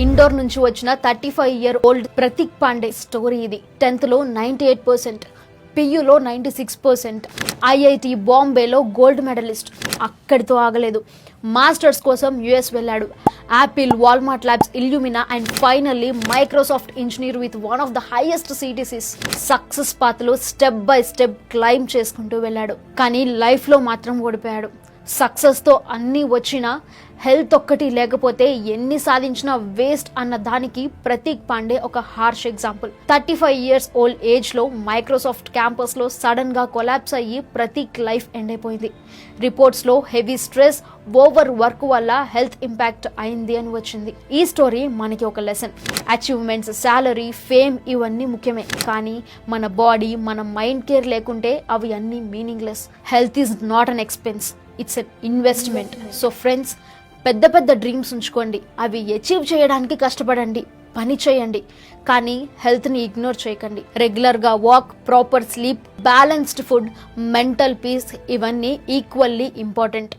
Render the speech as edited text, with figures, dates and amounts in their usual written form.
Indoor నుంచి వచ్చిన 35-year-old Prateek Pandey story ఇది. 10th లో 98%, పియులో 96%, ఐఐటి బాంబేలో గోల్డ్ మెడలిస్ట్. అక్కడితో ఆగలేదు. మాస్టర్స్ కోసం యుఎస్ వెళ్ళాడు. Apple, Walmart Labs, Illumina and finally Microsoft engineer with one of the highest CTCs. Success పాత్లో స్టెప్ బై స్టెప్ క్లైమ్ చేసుకుంటూ వెళ్ళాడు. కానీ లైఫ్లో మాత్రం ఓడిపోయాడు. సక్సెస్తో అన్నీ వచ్చినా హెల్త్ ఒక్కటి లేకపోతే ఎన్ని సాధించినా వేస్ట్ అన్న దానికి ప్రతీక్ పాండే ఒక హార్ష్ ఎగ్జాంపుల్. 35 years old ఏజ్లో మైక్రోసాఫ్ట్ క్యాంపస్లో సడన్గా కొలాప్స్ అయ్యి ప్రతీక్ లైఫ్ ఎండ్ అయిపోయింది. రిపోర్ట్స్లో హెవీ స్ట్రెస్, ఓవర్ వర్క్ వల్ల హెల్త్ ఇంపాక్ట్ అయింది అని వచ్చింది. ఈ స్టోరీ మనకి ఒక లెసన్. అచీవ్మెంట్స్, శాలరీ, ఫేమ్ ఇవన్నీ ముఖ్యమే, కానీ మన బాడీ, మన మైండ్ కేర్ లేకుంటే అవి అన్నీ meaningless. Health is not an expense, it's an investment. So friends, పెద్ద పెద్ద డ్రీమ్స్ ఉంచుకోండి, అవి అచీవ్ చేయడానికి కష్టపడండి, పని చేయండి, కానీ హెల్త్ని ఇగ్నోర్ చేయకండి. రెగ్యులర్గా walk, proper sleep, balanced food, mental peace ఇవన్నీ ఈక్వల్లీ ఇంపార్టెంట్.